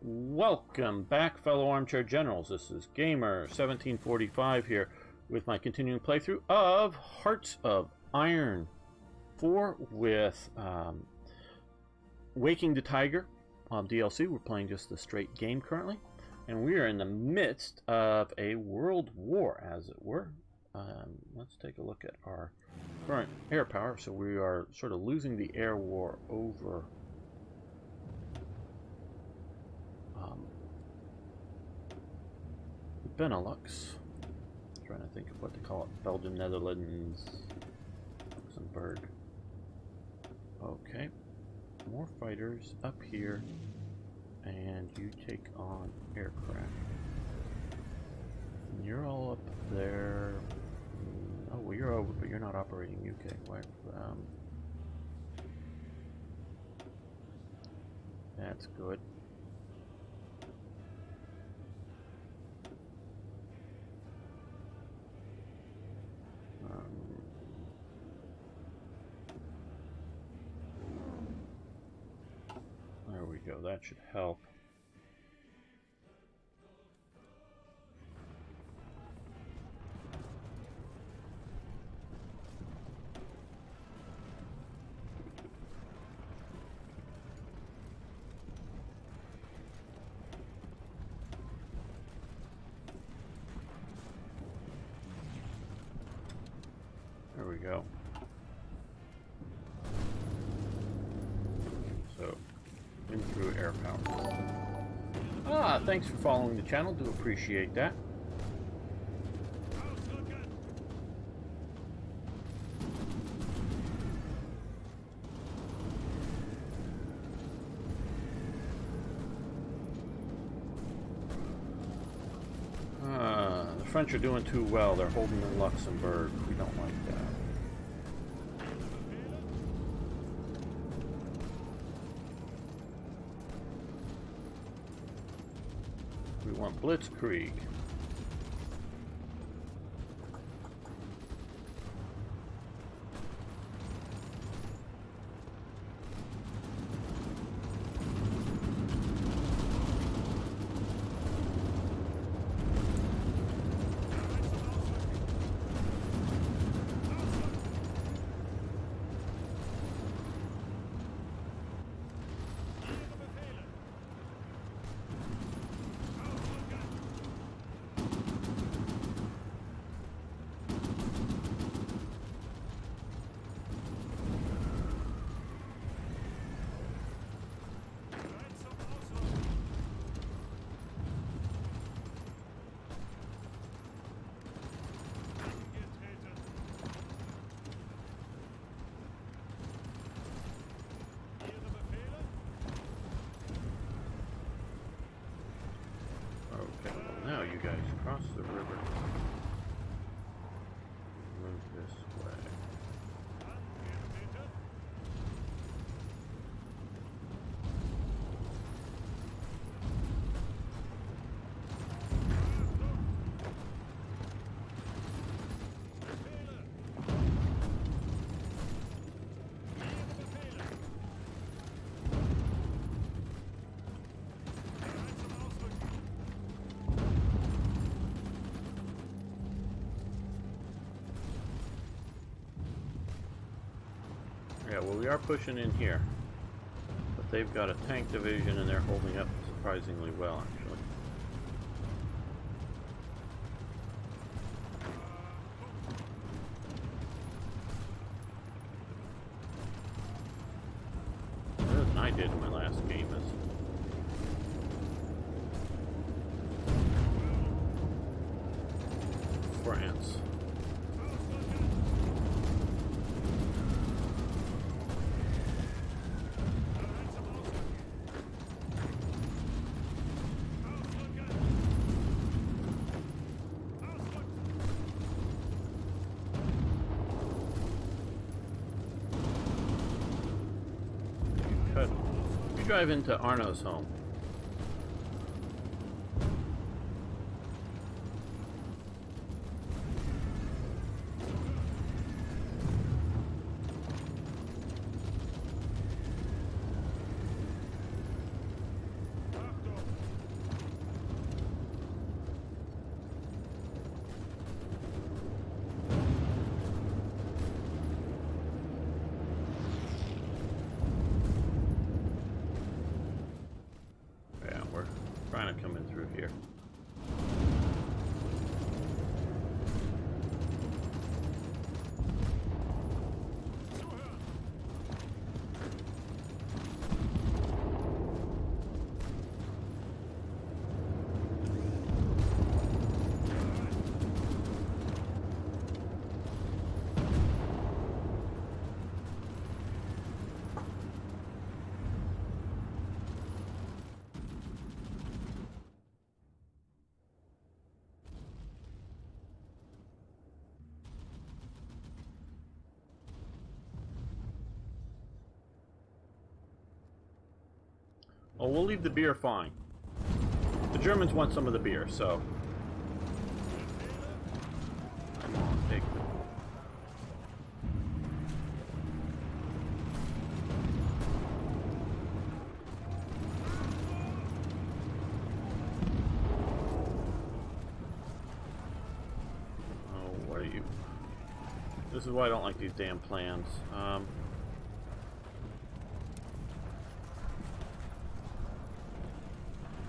Welcome back, fellow armchair generals. This is Gamer1745 here with my continuing playthrough of Hearts of Iron 4 with Waking the Tiger DLC. We're playing just the straight game currently, and we are in the midst of a world war, as it were. Let's take a look at our current air power. So we are sort of losing the air war over Benelux. I'm trying to think of what to call it. Belgium, Netherlands, Luxembourg. Okay. More fighters up here. And you take on aircraft. And you're all up there. Oh, well, you're over, but you're not operating UK. Why? That's good. There we go. That should help. There we go. So, in through air power. Ah, thanks for following the channel. Do appreciate that. The French are doing too well. They're holding in Luxembourg. We don't like that. We want Blitzkrieg. Now you guys cross the river. Move this way. Yeah, well, we are pushing in here, but they've got a tank division and they're holding up surprisingly well, actually. Better than I did in my last game. France. Drive into Arno's home. kind of coming through here. Oh, we'll leave the beer fine. The Germans want some of the beer, so... Come on, take them. Oh, what are you... This is why I don't like these damn plans.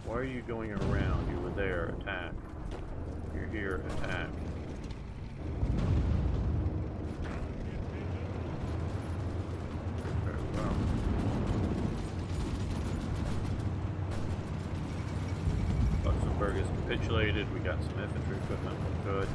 Why are you going around? You were there, attack. You're here, attack. Very well. Luxembourg has capitulated. We got some infantry equipment. Good.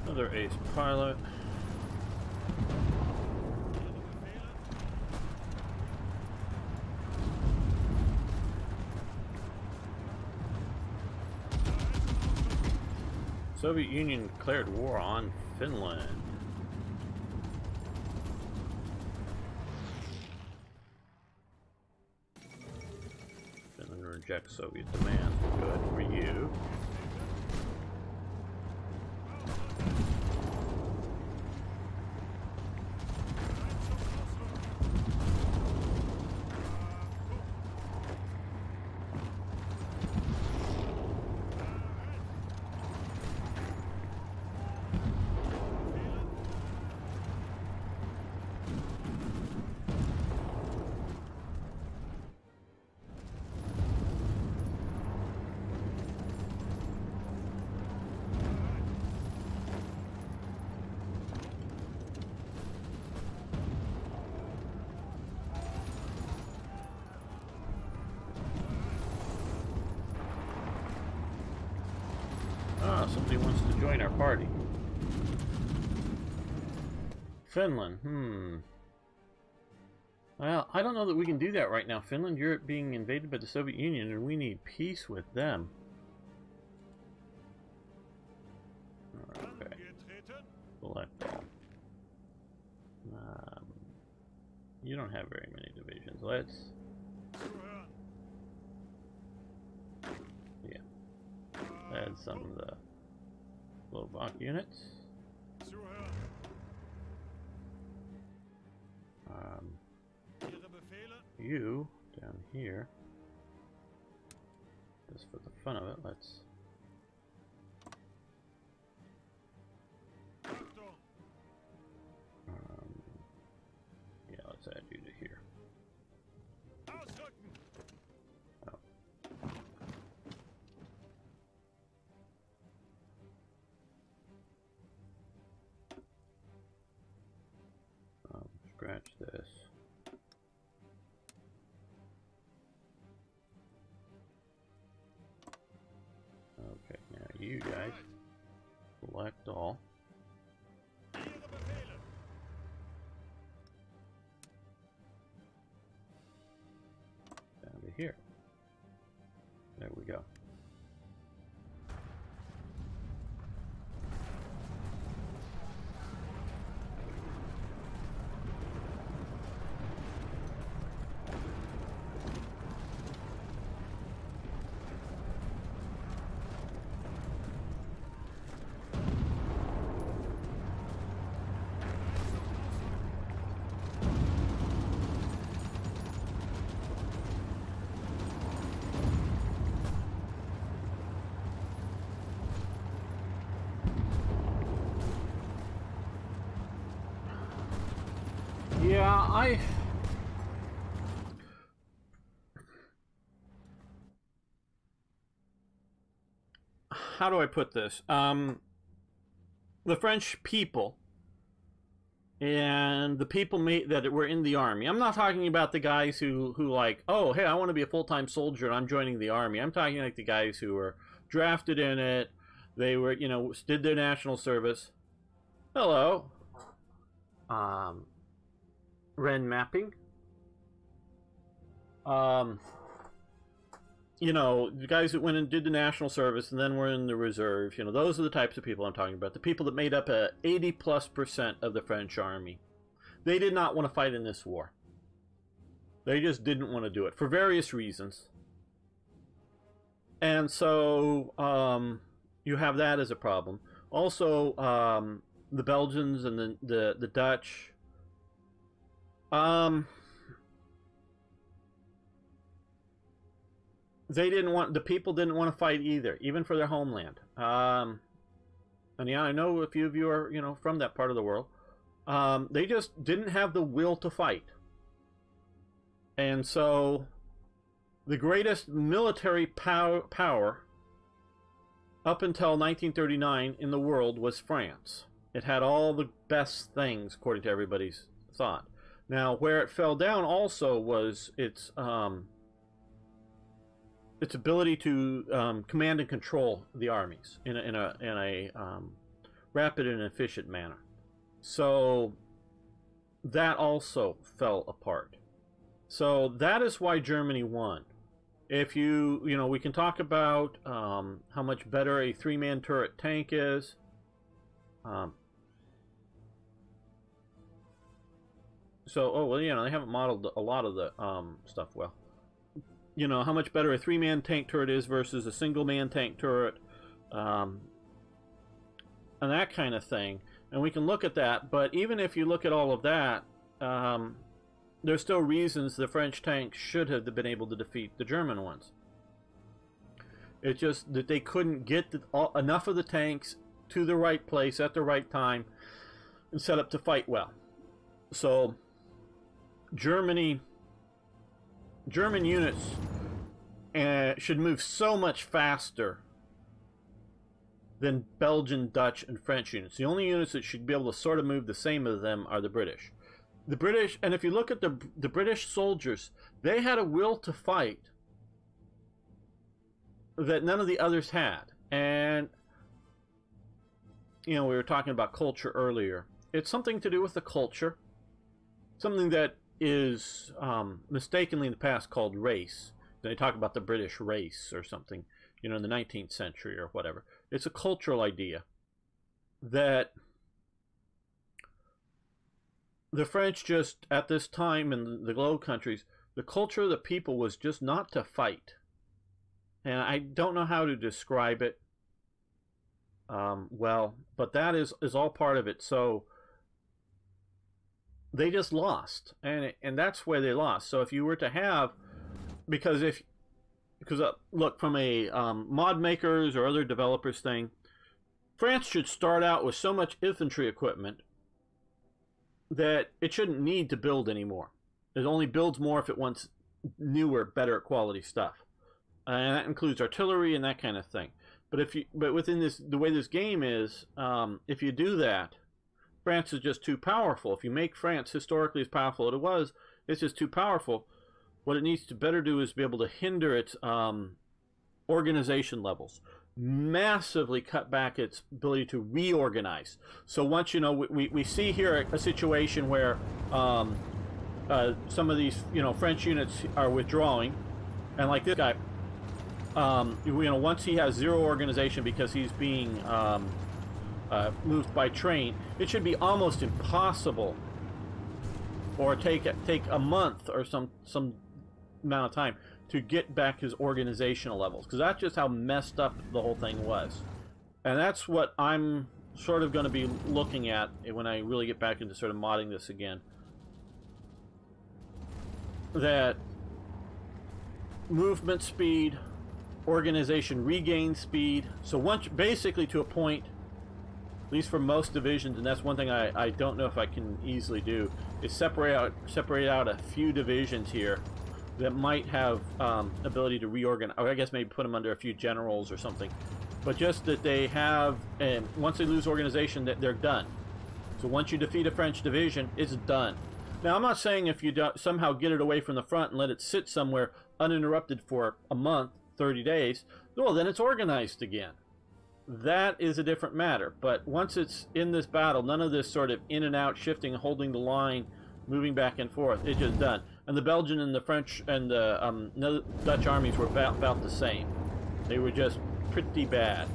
Another ace pilot. Soviet Union declared war on Finland. Finland rejects Soviet demands. Good for you. Somebody wants to join our party. Finland, Well, I don't know that we can do that right now. Finland, you're being invaded by the Soviet Union, and we need peace with them. Okay. Select all. You don't have very many divisions. Let's... Yeah. Add some of the Slovak units. You down here. Just for the fun of it, let's. Yeah, let's add you to here. Oh. Scratch this. Okay, now you guys select all. Down to here. There we go. Yeah, how do I put this? The French people and the people that were in the army. I'm not talking about the guys who like, oh, hey, I want to be a full-time soldier and I'm joining the army. I'm talking like the guys who were drafted in it. They were, you know, did their national service. Hello. Ren mapping. You know, the guys that went and did the national service and then were in the reserve, you know, those are the types of people I'm talking about. The people that made up 80+% of the French army. They did not want to fight in this war. They just didn't want to do it for various reasons. And so you have that as a problem. Also, the Belgians and the Dutch. The people didn't want to fight either, even for their homeland. And yeah, I know a few of you are, you know, from that part of the world. They just didn't have the will to fight. And so the greatest military power up until 1939 in the world was France. It had all the best things, according to everybody's thought. Now, where it fell down also was its ability to command and control the armies in a rapid and efficient manner. So that also fell apart. So that is why Germany won. If you know, we can talk about how much better a 3-man turret tank is. So, oh, well, you know, they haven't modeled a lot of the stuff well. You know, how much better a 3-man tank turret is versus a single-man tank turret. And that kind of thing. And we can look at that, but even if you look at all of that, there's still reasons the French tanks should have been able to defeat the German ones. It's just that they couldn't get enough of the tanks to the right place at the right time and set up to fight well. So German units should move so much faster than Belgian, Dutch, and French units. The only units that should be able to sort of move the same as them are the British. The British, and if you look at the British soldiers, they had a will to fight that none of the others had. And, you know, we were talking about culture earlier. It's something to do with the culture. Something that is mistakenly in the past called race. They talk about the British race or something, you know, in the 19th century or whatever. It's a cultural idea that the French just, at this time in the Low Countries, the culture of the people was just not to fight. And I don't know how to describe it well, but that is all part of it. So they just lost, and that's where they lost. So if you were to have, because look, from a mod makers or other developers thing, France should start out with so much infantry equipment that it shouldn't need to build anymore. It only builds more if it wants newer, better quality stuff, and that includes artillery and that kind of thing. But within the way this game is, if you do that, France is just too powerful. If you make France historically as powerful as it was, it's just too powerful. What it needs to better do is be able to hinder its organization levels, massively cut back its ability to reorganize. So once, you know, we see here a situation where some of these, you know, French units are withdrawing, And like this guy, you know, once he has zero organization because he's being moved by train, it should be almost impossible, or take a month or some amount of time to get back his organizational levels, because that's just how messed up the whole thing was. And that's what I'm sort of going to be looking at when I really get back into sort of modding this again. That movement speed, organization regain speed. So once, basically to a point, at least for most divisions, and that's one thing I don't know if I can easily do, is separate out a few divisions here that might have ability to reorganize, or I guess maybe put them under a few generals or something. But just that they have, once they lose organization, that they're done. So once you defeat a French division, it's done. Now, I'm not saying if you somehow get it away from the front and let it sit somewhere uninterrupted for a month, 30 days, well, then it's organized again. That is a different matter. But once it's in this battle, none of this sort of in and out, shifting, holding the line, moving back and forth, it's just done. And the Belgian and the French and the Dutch armies were about the same. They were just pretty bad.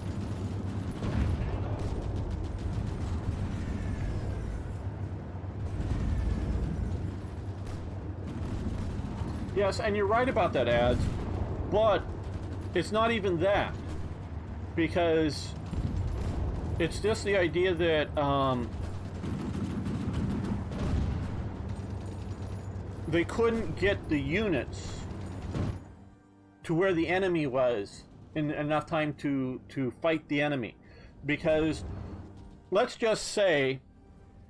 Yes, and you're right about that, ads, but it's not even that, because it's just the idea that they couldn't get the units to where the enemy was in enough time to fight the enemy. Because let's just say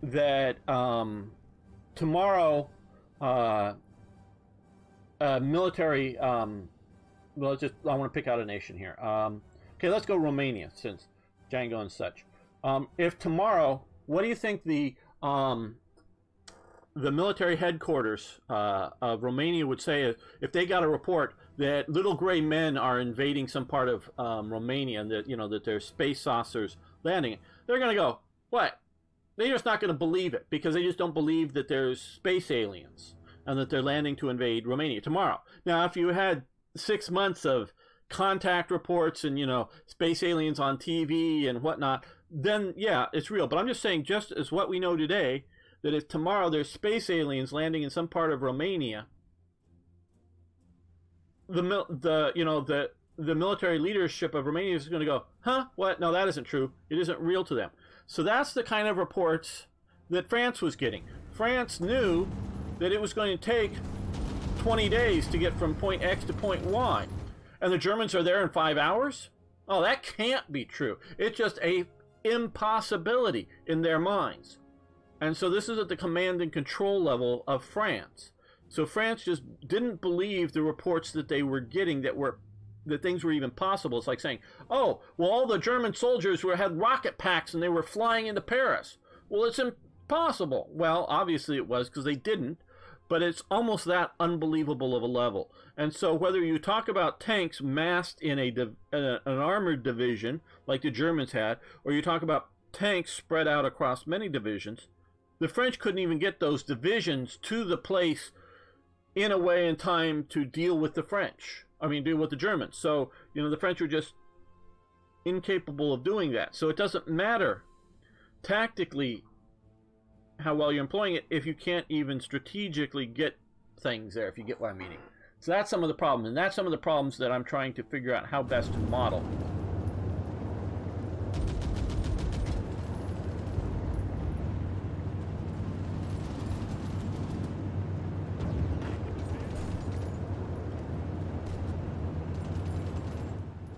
that tomorrow military, well, I want to pick out a nation here. Okay, let's go Romania, since Django and such. If tomorrow, what do you think the military headquarters of Romania would say if they got a report that little gray men are invading some part of Romania, and that, you know, that there's space saucers landing? They're going to go, what? They're just not going to believe it, because they just don't believe that there's space aliens and that they're landing to invade Romania tomorrow. Now, if you had 6 months of contact reports and, you know, space aliens on TV and whatnot, then yeah, it's real. But I'm just saying, just as what we know today, that if tomorrow there's space aliens landing in some part of Romania, the military leadership of Romania is going to go, huh, what? No, that isn't true. It isn't real to them. So that's the kind of reports that France was getting. France knew that it was going to take 20 days to get from point X to point Y, and the Germans are there in 5 hours? Oh, that can't be true. It's just a impossibility in their minds. And so this is at the command and control level of France. So France just didn't believe the reports that they were getting that things were even possible. It's like saying, oh, well, all the German soldiers had rocket packs and they were flying into Paris. Well, it's impossible. Well, obviously it was, because they didn't. But it's almost that unbelievable of a level. And so whether you talk about tanks massed in an armored division like the Germans had, or you talk about tanks spread out across many divisions, the French couldn't even get those divisions to the place in a way and time to deal with the deal with the Germans. So, you know, the French were just incapable of doing that. So it doesn't matter tactically how well you're employing it if you can't even strategically get things there, if you get what I'm meaning. So that's some of the problems, and that's some of the problems that I'm trying to figure out how best to model.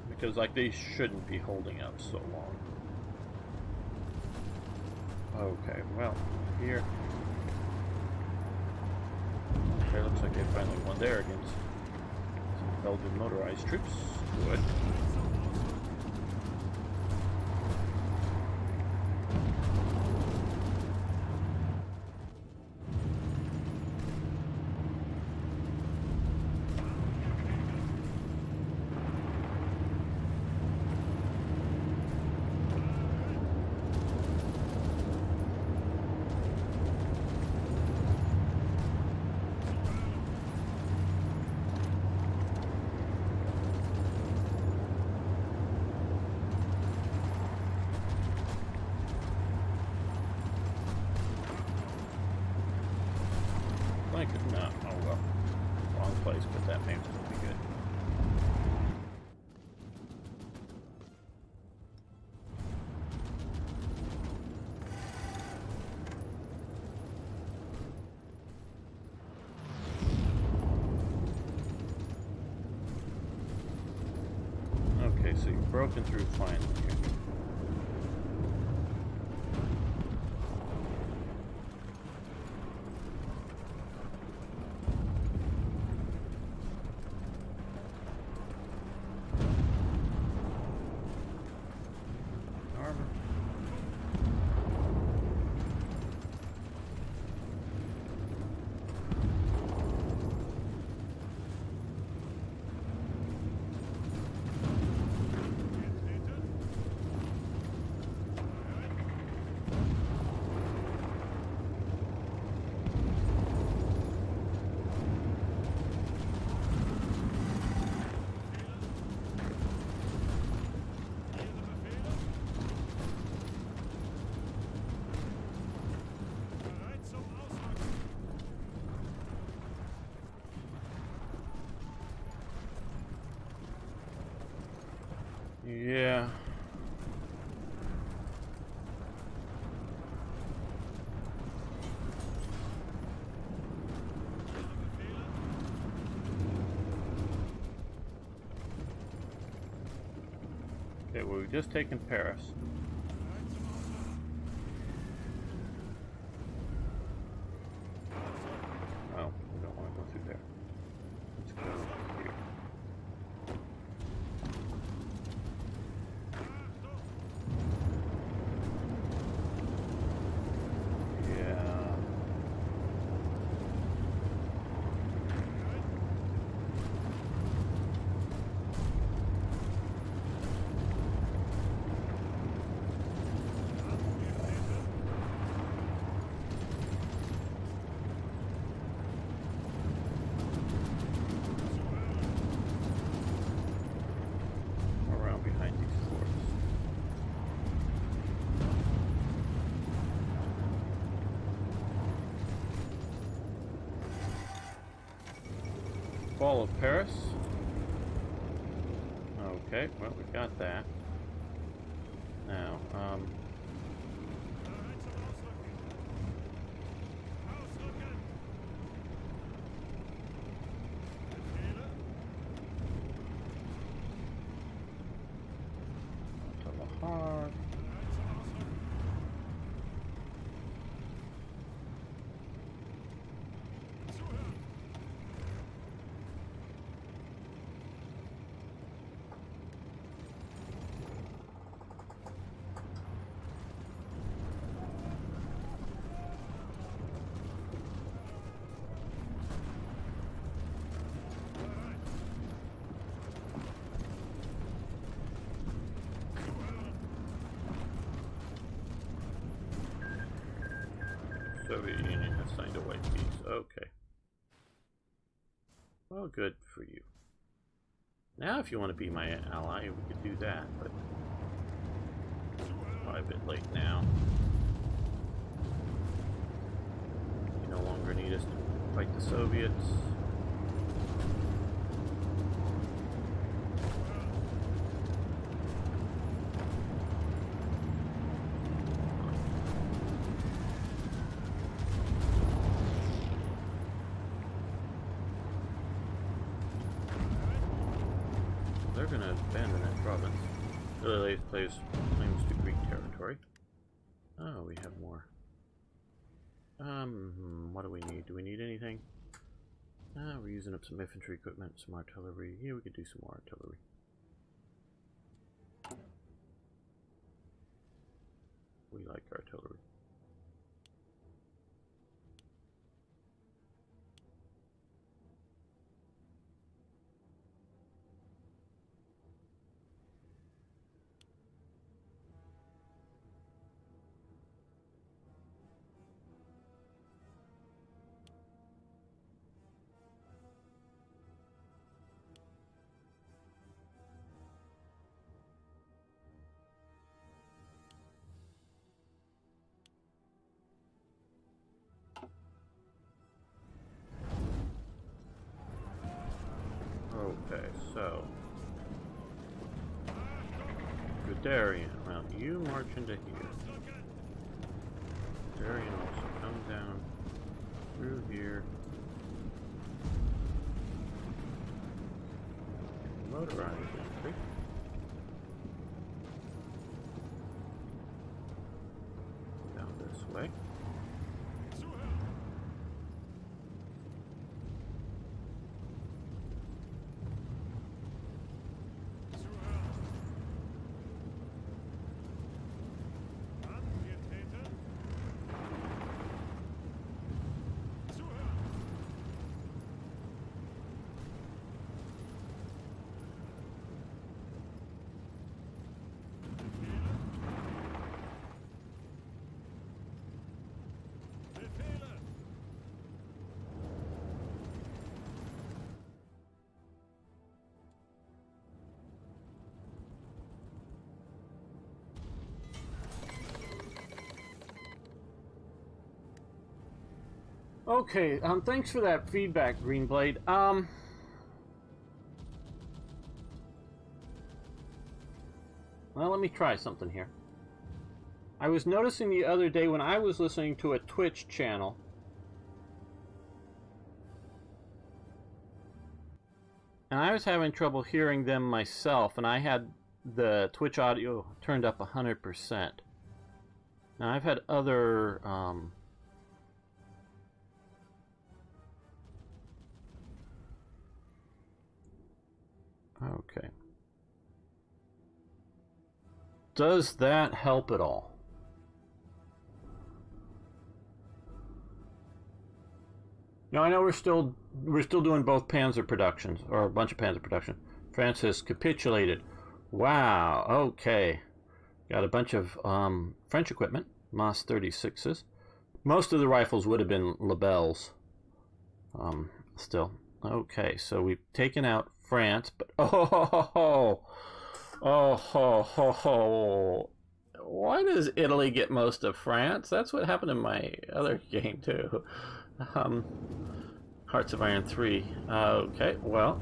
Because, like, they shouldn't be holding out so long. Okay, well, here. Okay, looks like they finally won there against some Belgian motorized troops. Good. pointed? No. Oh well. Wrong place, but that may still be good. Okay, so you've broken through finally here. Yeah. Okay, well, we've just taken Paris. Oh, we don't want to go through there. Let's go here. Fall of Paris. Okay, well, we got that. Now, Hard. Soviet Union has signed a white peace. Okay. Well, good for you. Now, if you want to be my ally, we could do that, but probably a bit late now. You no longer need us to fight the Soviets. They're going to abandon that province. Really plays claims to Greek territory. Oh, we have more. What do we need? Do we need anything? We're using up some infantry equipment, some artillery. Yeah, we could do some more artillery. We like artillery. Okay, so Guderian. Well, you march into here. Guderian also come down through here. Motorized entry. Down this way. Okay, thanks for that feedback, Greenblade. Well, let me try something here. I was noticing the other day when I was listening to a Twitch channel, and I was having trouble hearing them myself, and I had the Twitch audio turned up 100%. Now, I've had other, okay. Does that help at all? Now I know we're still doing both Panzer productions, or a bunch of Panzer production. France has capitulated. Wow. Okay. Got a bunch of French equipment, Mas 36s. Most of the rifles would have been Lebels. Still. Okay, so we've taken out France, but oh ho ho. Why does Italy get most of France? That's what happened in my other game too. Hearts of Iron 3. Okay, well,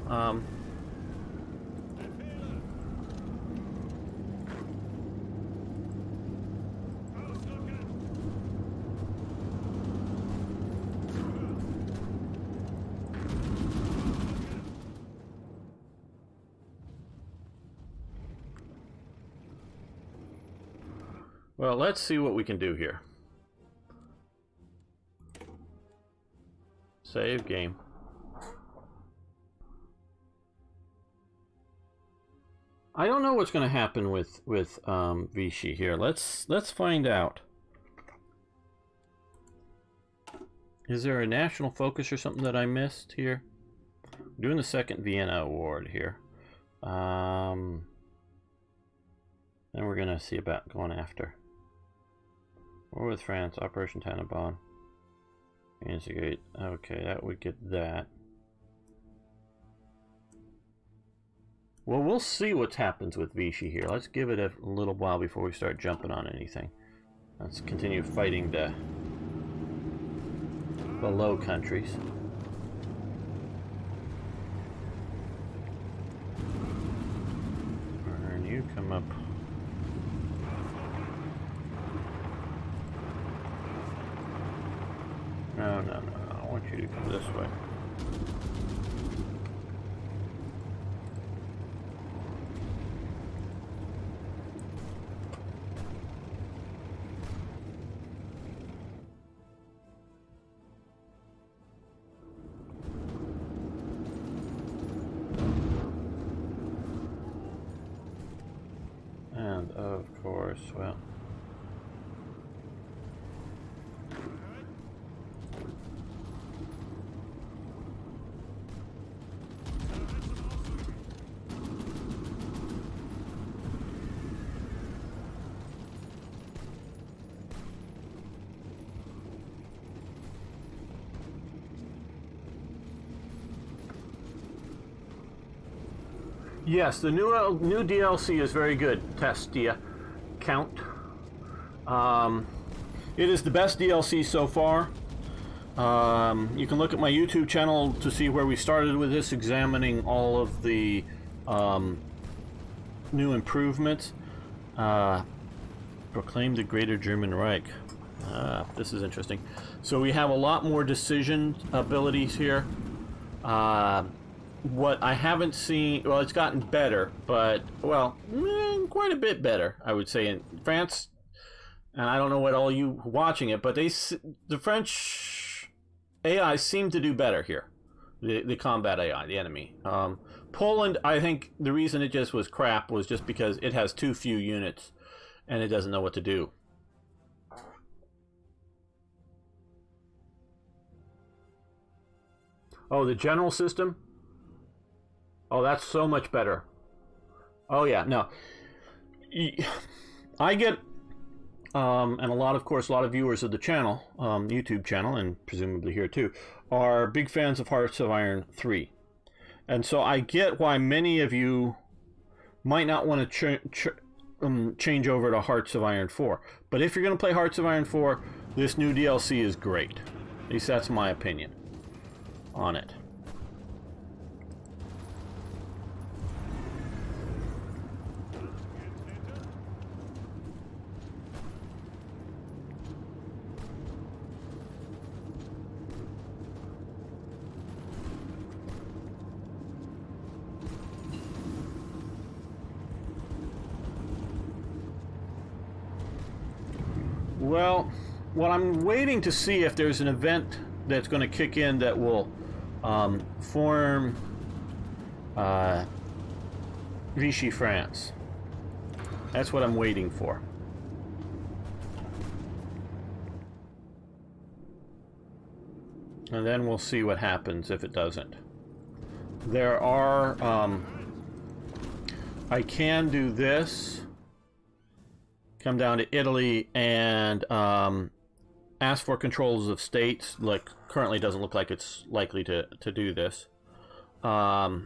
well, let's see what we can do here. Save game. I don't know what's going to happen with Vichy here. Let's find out. Is there a national focus or something that I missed here? I'm doing the second Vienna Award here. And we're going to see about going after. War with France, Operation Tannenbaum. Instigate. Okay, that would get that. Well, we'll see what happens with Vichy here. Let's give it a little while before we start jumping on anything. Let's continue fighting the Low Countries. And you come up. No, I want you to come this way. And of course, well, yes, the new DLC is very good, Testia Count. It is the best DLC so far. You can look at my YouTube channel to see where we started with this, examining all of the new improvements. Proclaim the Greater German Reich. This is interesting. So we have a lot more decision abilities here. What I haven't seen, well, it's gotten better, but, well, quite a bit better, I would say. In France, and I don't know what all you watching it, but the French AI seem to do better here. The combat AI, the enemy. Poland, I think the reason it just was crap was just because it has too few units and it doesn't know what to do. Oh, the general system? Oh, that's so much better. Oh, yeah, no. I get, and a lot of viewers of the channel, YouTube channel, and presumably here too, are big fans of Hearts of Iron 3. And so I get why many of you might not want to change over to Hearts of Iron 4. But if you're going to play Hearts of Iron 4, this new DLC is great. At least that's my opinion on it. Well, what I'm waiting to see if there's an event that's going to kick in that will form Vichy France. That's what I'm waiting for. And then we'll see what happens if it doesn't. There are, I can do this. Come down to Italy and ask for controls of states. Like, currently doesn't look like it's likely to do this. But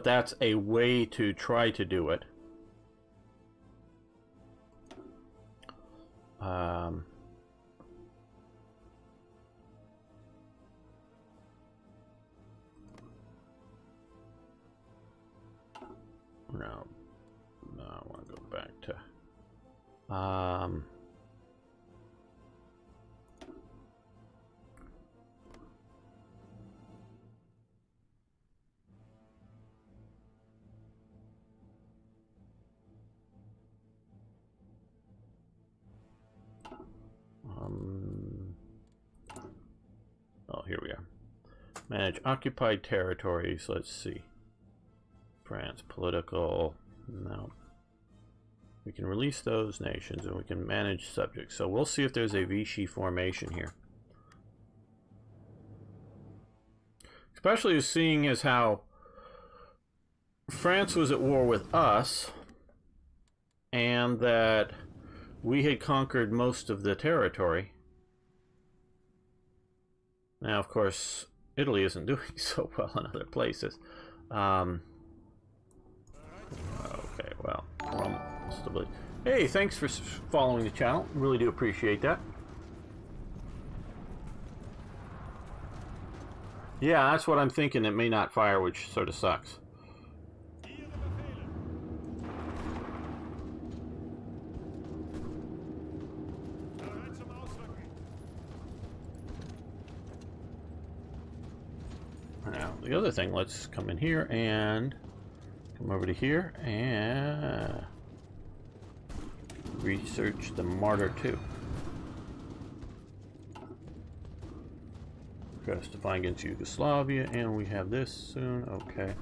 that's a way to try to do it. No, I want to go back to oh, here we are. Manage occupied territories. Let's see. France, political. No. We can release those nations and we can manage subjects. So we'll see if there's a Vichy formation here. Especially seeing as how France was at war with us and that we had conquered most of the territory. Now, of course, Italy isn't doing so well in other places. Okay, well, stability. Hey, thanks for following the channel. Really do appreciate that. Yeah, that's what I'm thinking. It may not fire, which sort of sucks. Now, the other thing, let's come in here and come over to here and research the Martyr 2. Press to find against Yugoslavia, and we have this soon. Okay.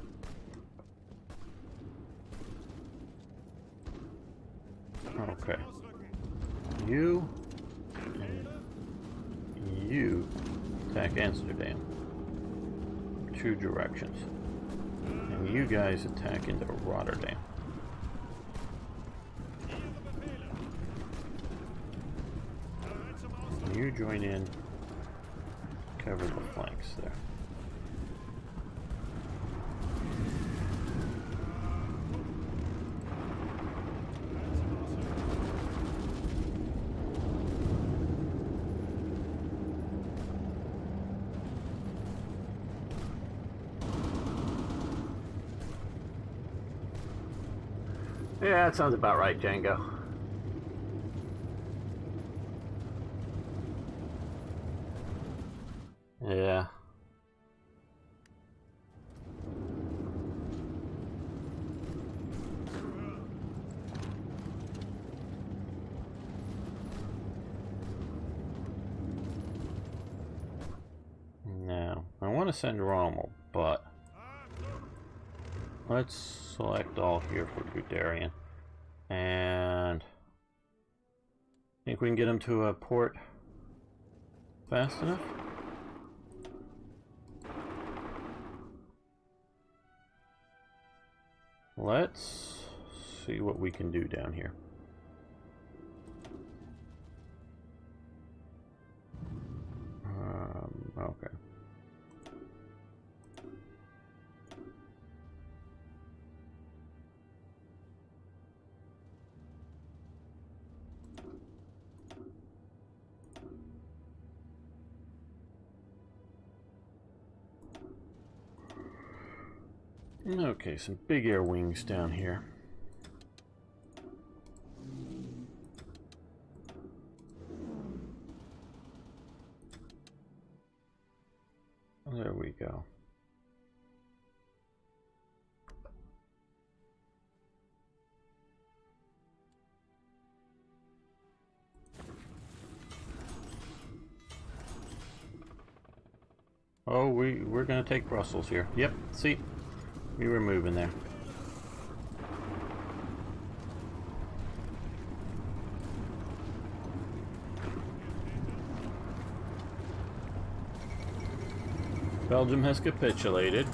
Okay. You and you attack Amsterdam. Two directions. And you guys attack into Rotterdam. And you join in, cover the flanks there. Yeah, that sounds about right, Django. Yeah. Now, I want to send Rommel, but let's select all here for Guderian. And think we can get him to a port fast enough? Let's see what we can do down here. Okay. Okay, some big air wings down here. There we go. Oh, we're gonna take Brussels here. Yep, see? We were moving there. Belgium has capitulated.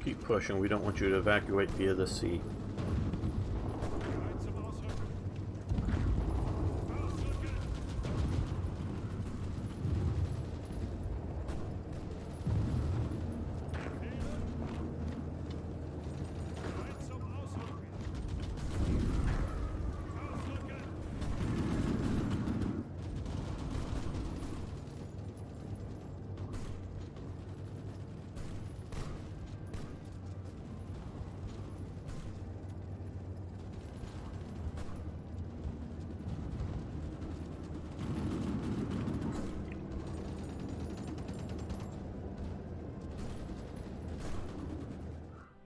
Keep pushing. We don't want you to evacuate via the sea.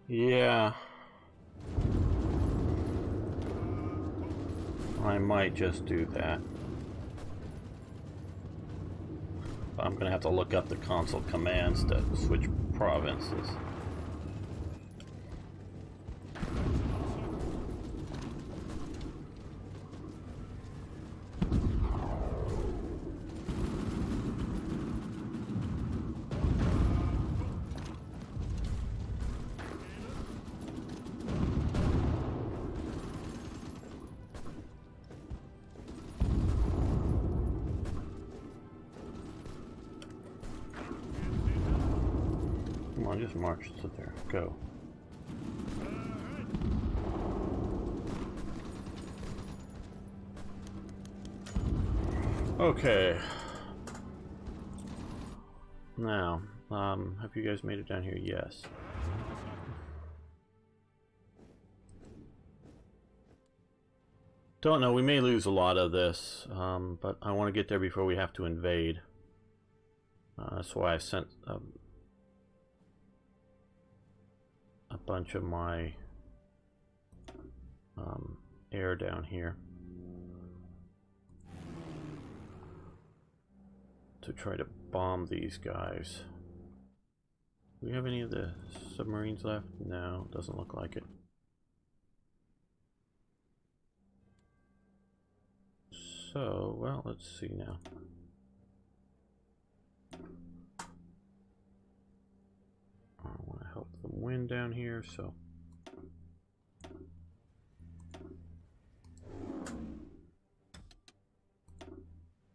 Yeah. I might just do that. I'm gonna have to look up the console commands to switch provinces. Come on, just march to there. Go. Okay. Now, have you guys made it down here? Yes. Don't know, we may lose a lot of this, but I want to get there before we have to invade. That's why I sent a bunch of my air down here to try to bomb these guys. Do we have any of the submarines left? No, doesn't look like it. So, well, let's see now. I want to help them win down here, so.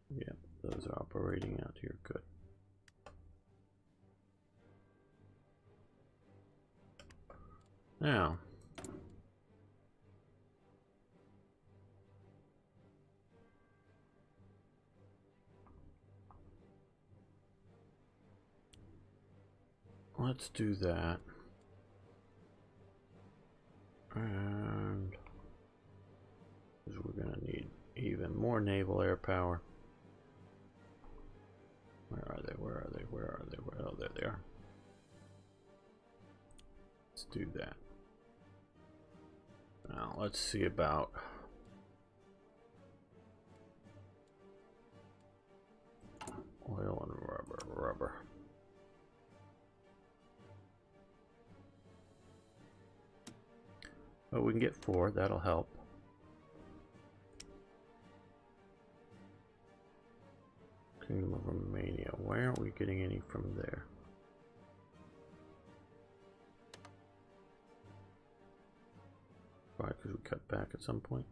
Yeah, those are operating out here. Good. Now, let's do that. And because we're going to need even more naval air power. Where are they? Where are they? Where are they? Oh, there they are. Let's do that. Now, let's see about oil and rubber. Oh, we can get 4. That'll help. Kingdom of Romania. Why aren't we getting any from there? Probably because we cut back at some point.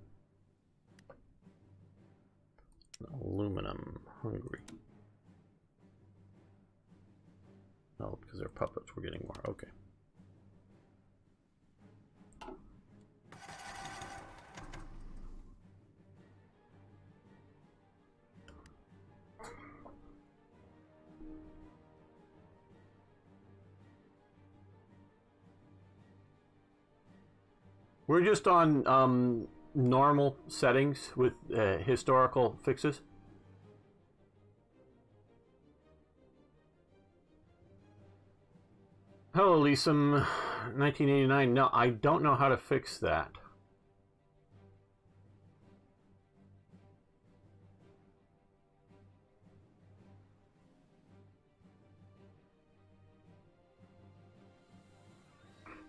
Aluminum. Hungary. Oh, because they're puppets. We're getting more. Okay. We're just on normal settings with historical fixes. Hello, Lisa. 1989. No, I don't know how to fix that.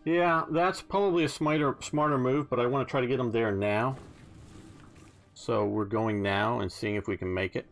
Yeah, that's probably a smarter move, but I want to try to get them there now. So we're going now and seeing if we can make it.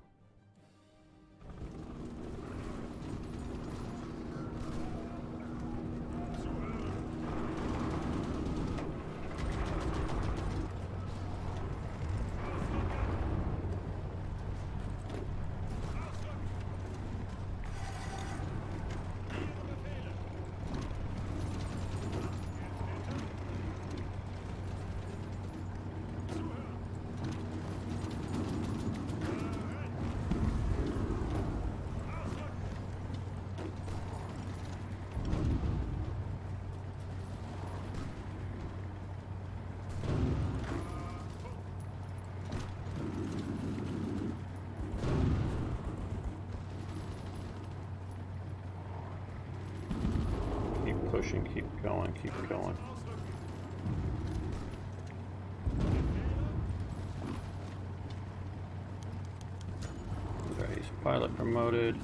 Pushing, keep going, keep going. Okay, he's pilot promoted.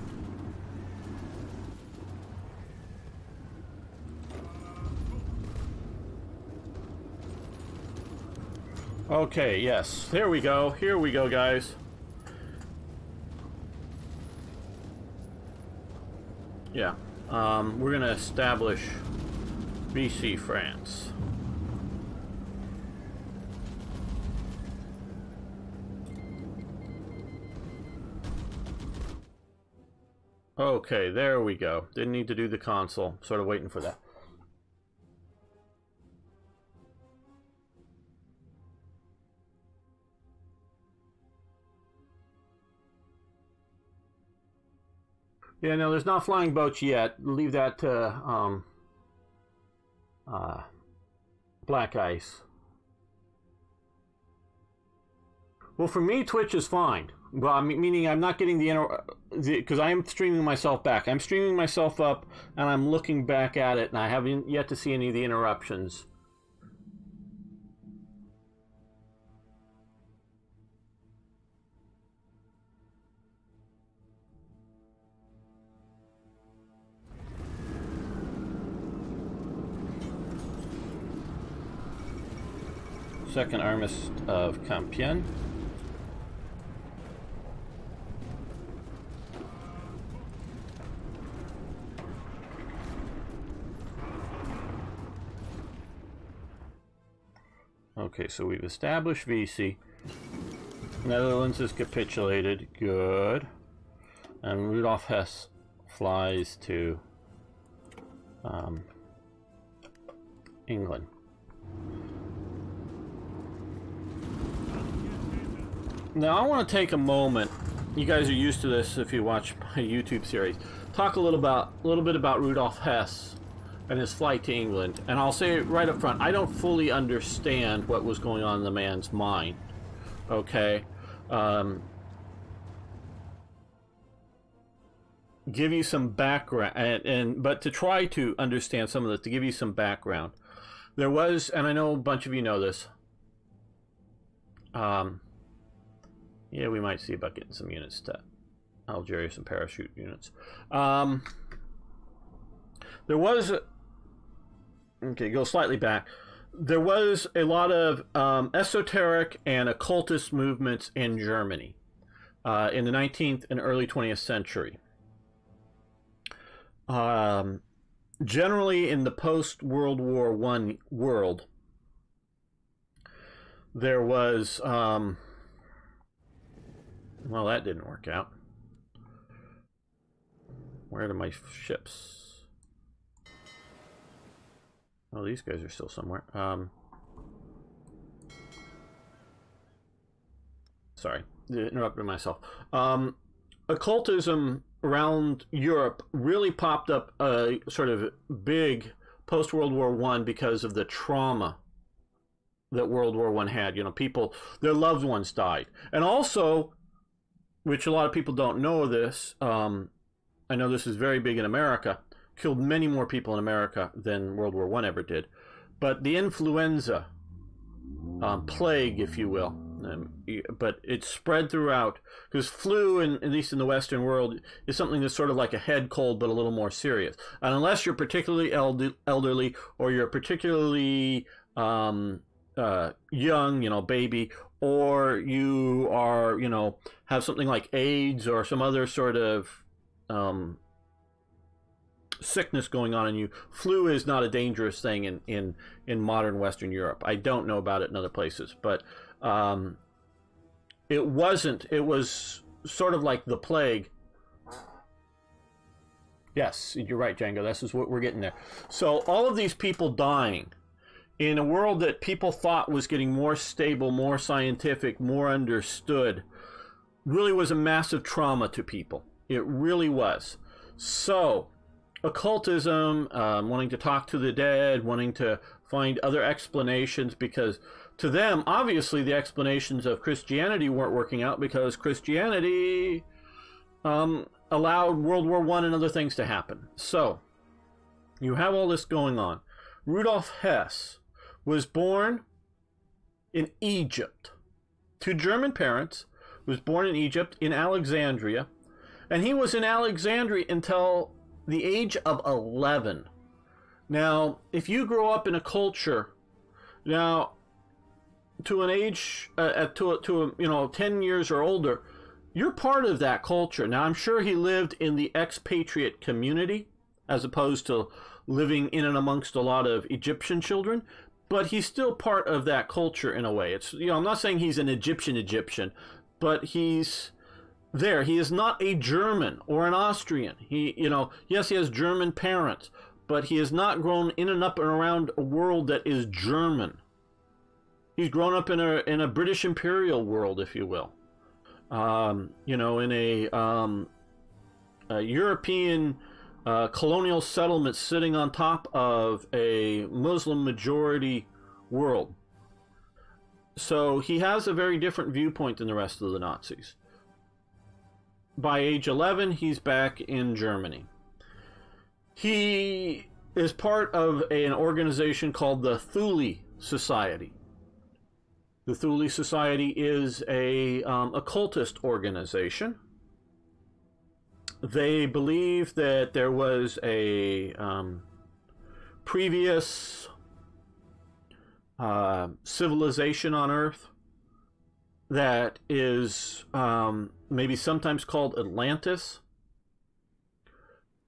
Okay, yes, there we go. Here we go, guys. Yeah. We're going to establish BC France. Okay, there we go. Didn't need to do the console. Sort of waiting for that. Yeah, no, there's not flying boats yet. Leave that to Black Ice. Well, for me, Twitch is fine. Well, meaning I'm not getting because I am streaming myself back. I'm streaming myself up, and I'm looking back at it, and I haven't yet to see any of the interruptions. Second Armistice of Compiègne. Okay, so we've established VC. Netherlands has capitulated. Good. And Rudolf Hess flies to England. Now I want to take a moment. You guys are used to this if you watch my YouTube series. Talk a little bit about Rudolf Hess and his flight to England. And I'll say it right up front, I don't fully understand what was going on in the man's mind. Okay? Give you some background, but to try to understand some of this, to give you some background. There was, and I know a bunch of you know this, yeah, we might see about getting some units to Algeria, some parachute units. There was, okay, go slightly back. There was a lot of esoteric and occultist movements in Germany in the 19th and early 20th century. Generally in the post-World War I world, there was, well, that didn't work out. Where are my ships? Oh, these guys are still somewhere. Sorry, interrupted myself. Occultism around Europe really popped up a sort of big post-World War I because of the trauma that World War I had. You know, people, their loved ones died. And also, which a lot of people don't know this, I know this is very big in America, killed many more people in America than World War I ever did. But the influenza, plague, if you will, but it spread throughout, because flu, at least in the Western world, is something that's sort of like a head cold, but a little more serious. And unless you're particularly elderly, or you're particularly young, you know, baby, or you are, you know, have something like AIDS or some other sort of sickness going on in you, flu is not a dangerous thing in modern Western Europe. I don't know about it in other places, but it wasn't. It was sort of like the plague. Yes, you're right, Django. This is what we're getting there. So all of these people dying in a world that people thought was getting more stable, more scientific, more understood, really was a massive trauma to people. It really was. So occultism, wanting to talk to the dead, wanting to find other explanations, because to them, obviously, the explanations of Christianity weren't working out, because Christianity allowed World War I and other things to happen. So you have all this going on. Rudolf Hess was born in Egypt to German parents, was born in Egypt, in Alexandria, and he was in Alexandria until the age of 11. Now, if you grow up in a culture, now, to an age, you know, 10 years or older, you're part of that culture. Now, I'm sure he lived in the expatriate community, as opposed to living in and amongst a lot of Egyptian children, but he's still part of that culture in a way. It's, you know, I'm not saying he's an Egyptian, but he's there. He is not a German or an Austrian. He, you know, yes, he has German parents, but he has not grown in and up and around a world that is German. He's grown up in a British imperial world, if you will. You know, in a European colonial settlement sitting on top of a Muslim majority world. So he has a very different viewpoint than the rest of the Nazis. By age 11, he's back in Germany. He is part of an organization called the Thule Society. The Thule Society is a occultist organization. They believe that there was a previous civilization on Earth that is maybe sometimes called Atlantis,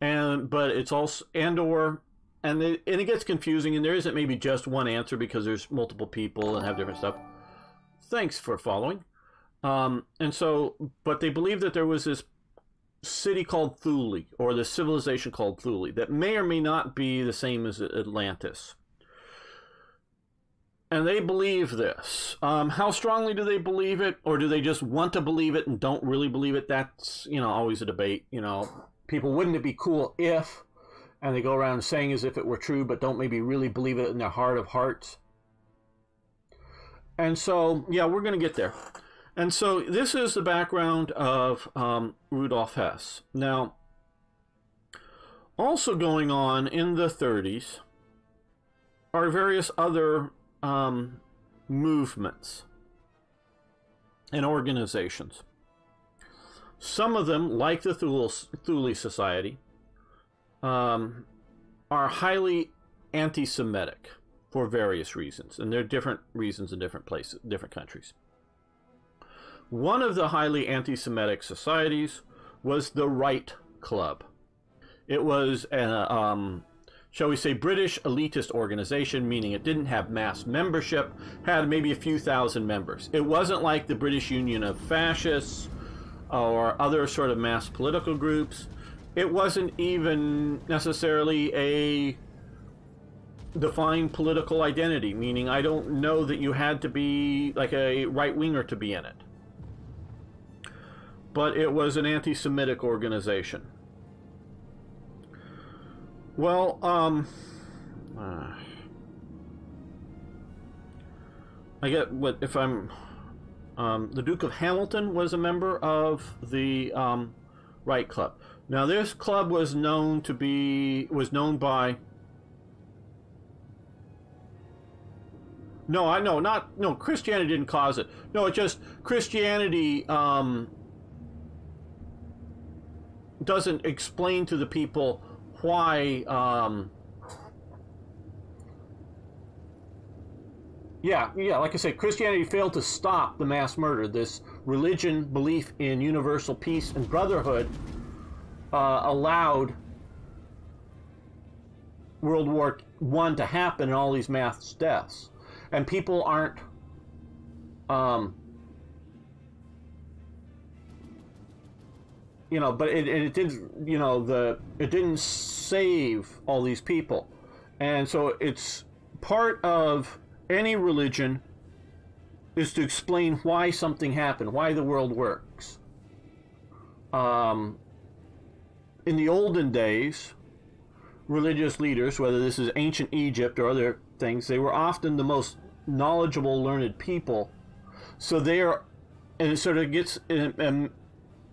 but it's also and it gets confusing, and there isn't maybe just one answer because there's multiple people and have different stuff. Thanks for following. And so, but they believe that there was this city called Thule, or the civilization called Thule, that may or may not be the same as Atlantis. And they believe this. How strongly do they believe it, or do they just want to believe it and don't really believe it? That's, you know, always a debate. You know, people, wouldn't it be cool if, and they go around saying as if it were true, but don't maybe really believe it in their heart of hearts. And so, yeah, we're going to get there. And so this is the background of Rudolf Hess. Now, also going on in the 30s are various other movements and organizations. Some of them, like the Thule Society, are highly anti-Semitic for various reasons, and there are different reasons in different places, different countries. One of the highly anti-Semitic societies was the Right Club. It was an shall we say, British elitist organization, meaning it didn't have mass membership, had maybe a few thousand members. It wasn't like the British Union of Fascists or other sort of mass political groups. It wasn't even necessarily a defined political identity, meaning I don't know that you had to be like a right-winger to be in it. But it was an anti-Semitic organization. Well, I get what if I'm the Duke of Hamilton was a member of the Right Club. Now this club was known by Christianity didn't cause it. No, it just Christianity doesn't explain to the people why like I say, Christianity failed to stop the mass murder. This religion, belief in universal peace and brotherhood allowed World War I to happen and all these mass deaths. And people aren't but it didn't, it didn't save all these people. And so it's part of any religion is to explain why something happened, why the world works. In the olden days, religious leaders, whether this is ancient Egypt or other things, they were often the most knowledgeable, learned people. So and it sort of gets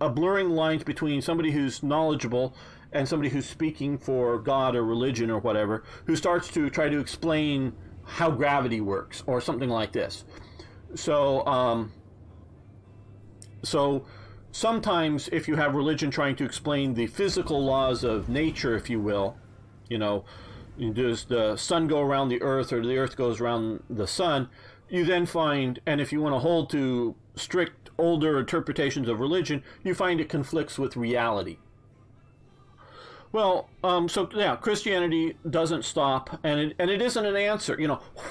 a blurring lines between somebody who's knowledgeable and somebody who's speaking for God or religion or whatever, who starts to try to explain how gravity works or something like this. So, sometimes if you have religion trying to explain the physical laws of nature, if you will, does the sun go around the earth or the earth goes around the sun, you then find, and if you want to hold to strict older interpretations of religion, you find it conflicts with reality. Well, Christianity doesn't stop, and it isn't an answer.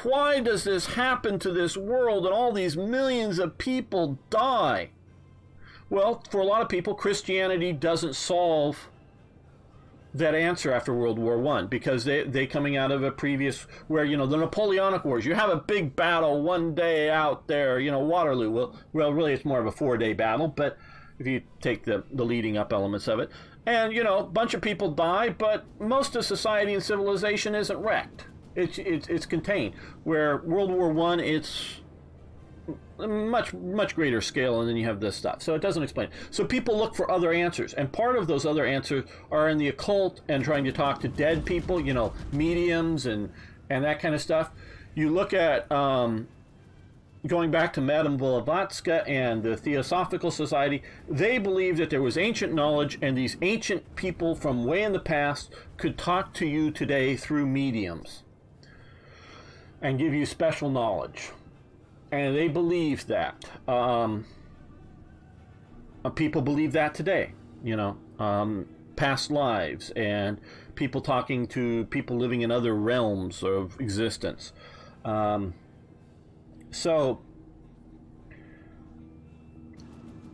Why does this happen to this world and all these millions of people die? Well, for a lot of people, Christianity doesn't solve that answer after World War I, because they coming out of a previous, where, the Napoleonic Wars, you have a big battle one day out there, Waterloo. Well, really it's more of a 4-day battle, but if you take the leading up elements of it, and, a bunch of people die, but most of society and civilization isn't wrecked. It's contained. Where World War I, it's much greater scale, and then you have this stuff. So it doesn't explain. So people look for other answers, and part of those other answers are in the occult and trying to talk to dead people, mediums and that kind of stuff. You look at going back to Madame Blavatsky and the Theosophical Society, they believed that there was ancient knowledge, and these ancient people from way in the past could talk to you today through mediums and give you special knowledge. And they believed that. People believe that today, past lives, and people talking to people living in other realms of existence. So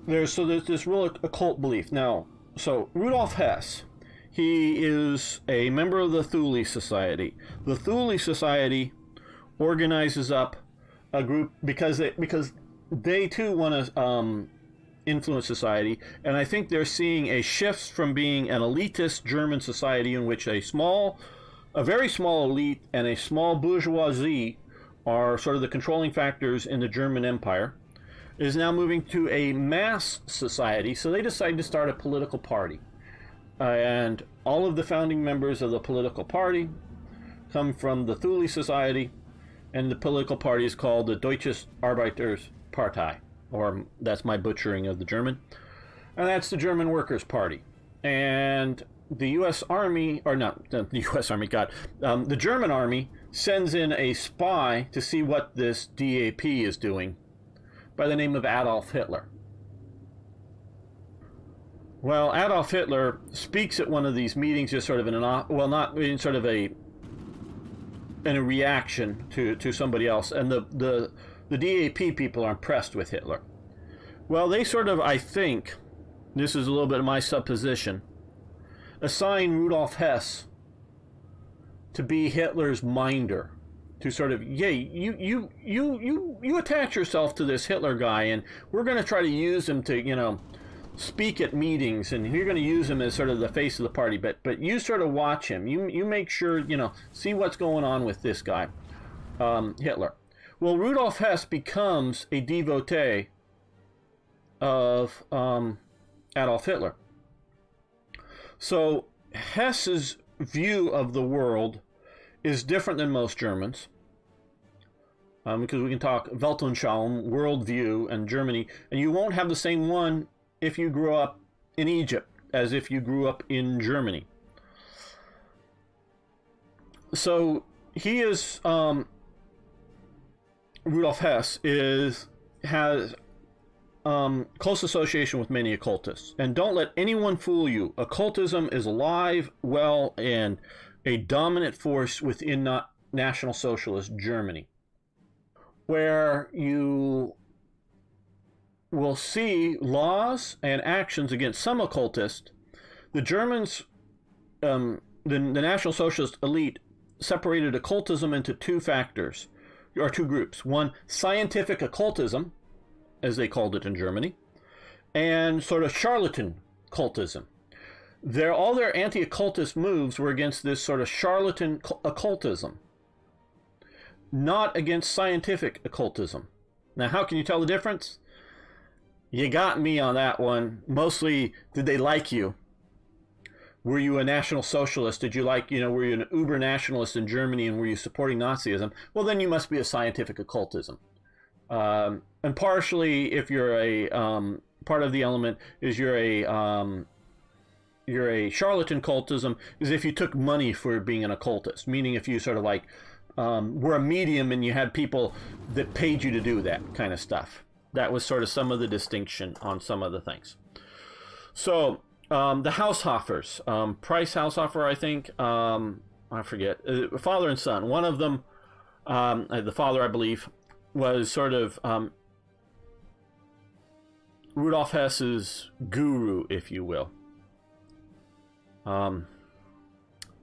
there's this real occult belief. Now, so Rudolf Hess, he is a member of the Thule Society. The Thule Society organizes up a group because they too want to influence society, and I think they're seeing a shift from being an elitist German society in which a very small elite and a small bourgeoisie are sort of the controlling factors in the German Empire, is now moving to a mass society. So they decided to start a political party. And all of the founding members of the political party come from the Thule Society, and the political party is called the Deutsches Arbeiterspartei, or that's my butchering of the German. And that's the German Workers' Party. And the U.S. Army, or not the U.S. Army, God, the German Army sends in a spy to see what this DAP is doing by the name of Adolf Hitler. Well, Adolf Hitler speaks at one of these meetings just sort of in not in sort of in a reaction to somebody else, and the DAP people are impressed with Hitler. Well, they sort of, I think, this is a little bit of my supposition, assign Rudolf Hess to be Hitler's minder, to sort of, you attach yourself to this Hitler guy, and we're going to try to use him to, speak at meetings, and you're going to use him as sort of the face of the party, but you sort of watch him. You make sure, see what's going on with this guy, Hitler. Well, Rudolf Hess becomes a devotee of Adolf Hitler. So Hess's view of the world is different than most Germans, because we can talk Weltanschauung, worldview, and Germany, and you won't have the same one if you grew up in Egypt as if you grew up in Germany. So he is, Rudolf Hess has close association with many occultists. And don't let anyone fool you. Occultism is alive, well, and a dominant force within National Socialist Germany, where you will see laws and actions against some occultists. The Germans, the National Socialist elite, separated occultism into two factors, or two groups. One, scientific occultism, as they called it in Germany, and sort of charlatan occultism. All their anti-occultist moves were against this sort of charlatan occultism, not against scientific occultism. Now, how can you tell the difference? You got me on that one. Mostly, did they like you? Were you a National Socialist? Did you like, were you an uber nationalist in Germany, and were you supporting Nazism? Well, then you must be a scientific occultism. And partially, if you're a part of the element is you're a charlatan occultism, is if you took money for being an occultist, meaning if you sort of like were a medium and you had people that paid you to do that kind of stuff. That was sort of some of the distinction on some of the things. So the Haushoffers, Price Haushofer, I think, I forget, father and son. One of them, the father, I believe, was sort of Rudolf Hess's guru, if you will.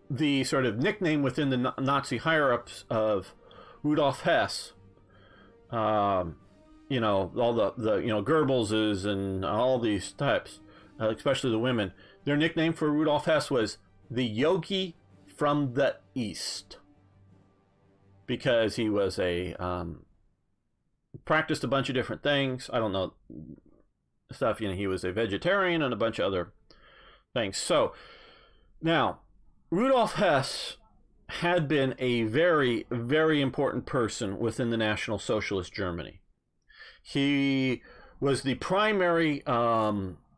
The sort of nickname within the Nazi higher-ups of Rudolf Hess, all the Goebbelses and all these types, especially the women, their nickname for Rudolf Hess was the Yogi from the East, because he was practiced a bunch of different things. I don't know stuff. He was a vegetarian and a bunch of other things. So now, Rudolf Hess had been a very, very important person within the National Socialist Germany. He was the primary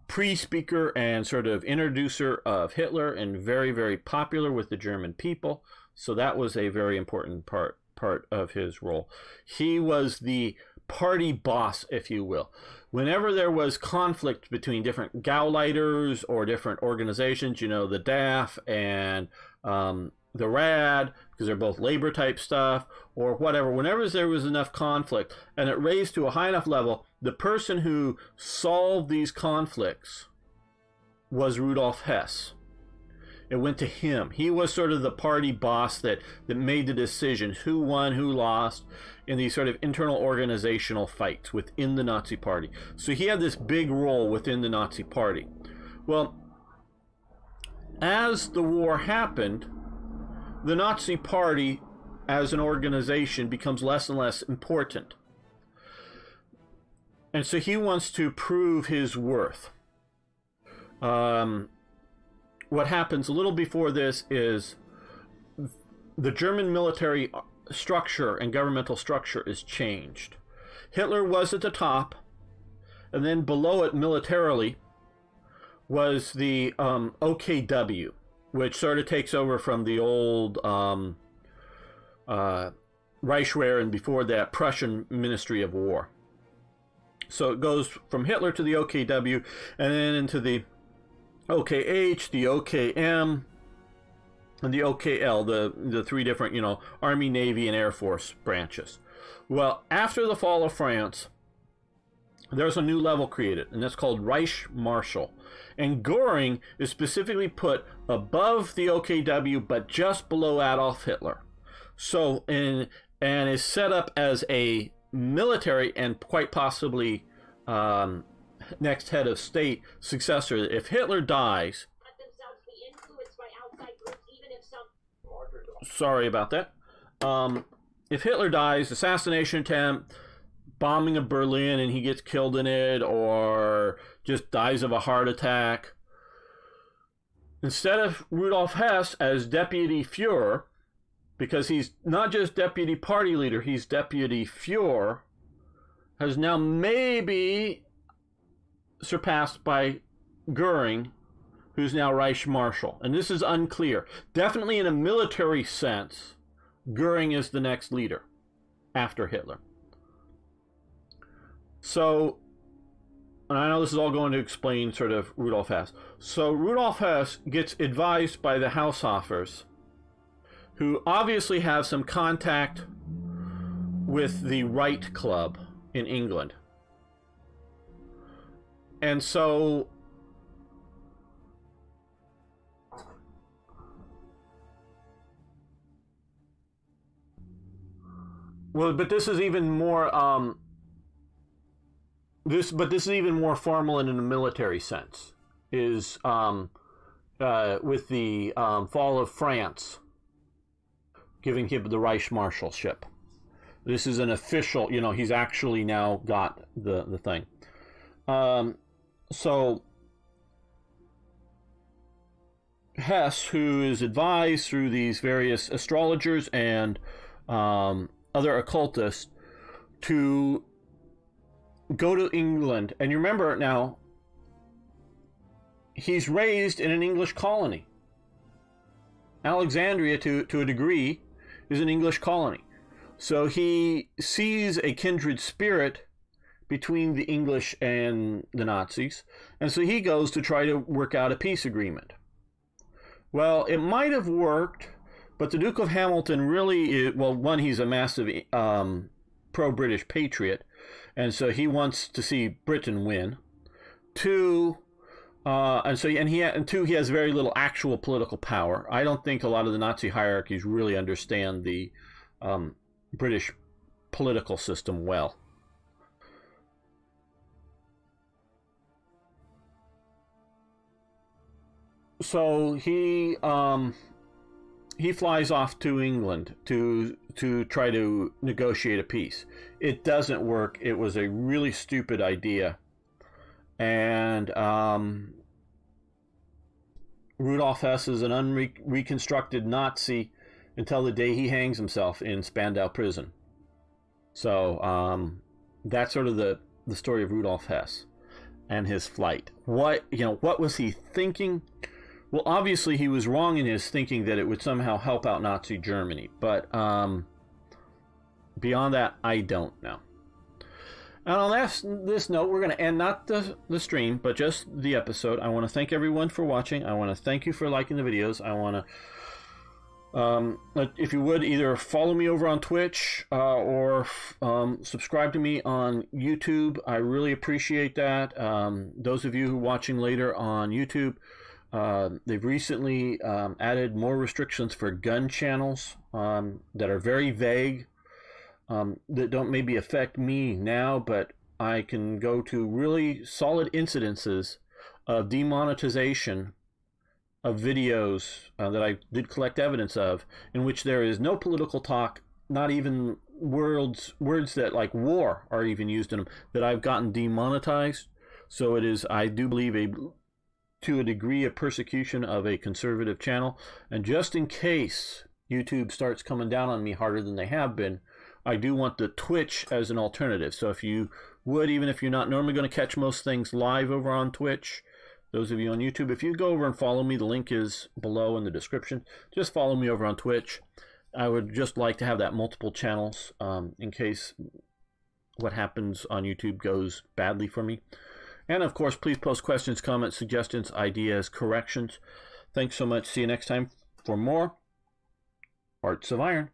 pre-speaker and sort of introducer of Hitler, and very, very popular with the German people. So that was a very important part of his role. He was the party boss, if you will. Whenever there was conflict between different Gauleiters or different organizations, the DAF and the RAD, because they're both labor type stuff, or whatever, whenever there was enough conflict and it raised to a high enough level, the person who solved these conflicts was Rudolf Hess. It went to him. He was sort of the party boss that made the decisions, who won, who lost, in these sort of internal organizational fights within the Nazi Party. So he had this big role within the Nazi Party. Well, as the war happened, the Nazi Party as an organization becomes less and less important. And so he wants to prove his worth. What happens a little before this is the German military structure and governmental structure is changed. Hitler was at the top, and then below it militarily was the OKW, which sort of takes over from the old Reichswehr, and before that Prussian Ministry of War. So it goes from Hitler to the OKW, and then into the OKH, the OKM, and the OKL, the three different, Army, Navy, and Air Force branches. Well, after the fall of France, there's a new level created, and that's called Reich Marshal. And Göring is specifically put above the OKW, but just below Adolf Hitler. So, and is set up as a military and quite possibly next head of state successor. If Hitler dies, sorry about that. If Hitler dies, assassination attempt, bombing of Berlin and he gets killed in it, or just dies of a heart attack, instead of Rudolf Hess as deputy Führer, because he's not just deputy party leader, he's deputy Führer, has now maybe surpassed by Göring, who's now Reich Marshal. And this is unclear. Definitely in a military sense, Göring is the next leader after Hitler. So, and I know this is all going to explain sort of Rudolf Hess. So Rudolf Hess gets advised by the Haushoffers, who obviously have some contact with the Right Club in England. And so but this is even more this is even more formal and in a military sense, is with the fall of France giving him the Reich Marshalship. This is an official, he's actually now got the thing. So Hess, who is advised through these various astrologers and other occultists to go to England, and you remember now, he's raised in an English colony. Alexandria, to a degree, is an English colony. So he sees a kindred spirit between the English and the Nazis, and so he goes to try to work out a peace agreement. Well, it might have worked, but the Duke of Hamilton really, well, one, he's a massive pro-British patriot, and so he wants to see Britain win. Two, he has very little actual political power. I don't think a lot of the Nazi hierarchies really understand the British political system well. So he flies off to England to try to negotiate a peace. It doesn't work. It was a really stupid idea. And Rudolf Hess is an unreconstructed Nazi until the day he hangs himself in Spandau prison. So that's sort of the story of Rudolf Hess and his flight. What was he thinking? Well, obviously he was wrong in his thinking that it would somehow help out Nazi Germany, but beyond that, I don't know. And on this note, we're going to end not the stream, but just the episode. I want to thank everyone for watching. I want to thank you for liking the videos. I want to, if you would, either follow me over on Twitch or subscribe to me on YouTube. I really appreciate that. Those of you who are watching later on YouTube, They've recently added more restrictions for gun channels that are very vague, that don't maybe affect me now, but I can go to really solid incidences of demonetization of videos that I did collect evidence of, in which there is no political talk, not even words that like war are even used in them, that I've gotten demonetized. So it is, I do believe, to a degree, a persecution of a conservative channel. And just in case YouTube starts coming down on me harder than they have been, I do want the Twitch as an alternative. So if you would, even if you're not normally going to catch most things live over on Twitch, those of you on YouTube, if you go over and follow me, the link is below in the description. Just follow me over on Twitch. I would just like to have that multiple channels in case what happens on YouTube goes badly for me. And of course, please post questions, comments, suggestions, ideas, corrections. Thanks so much. See you next time for more Hearts of Iron.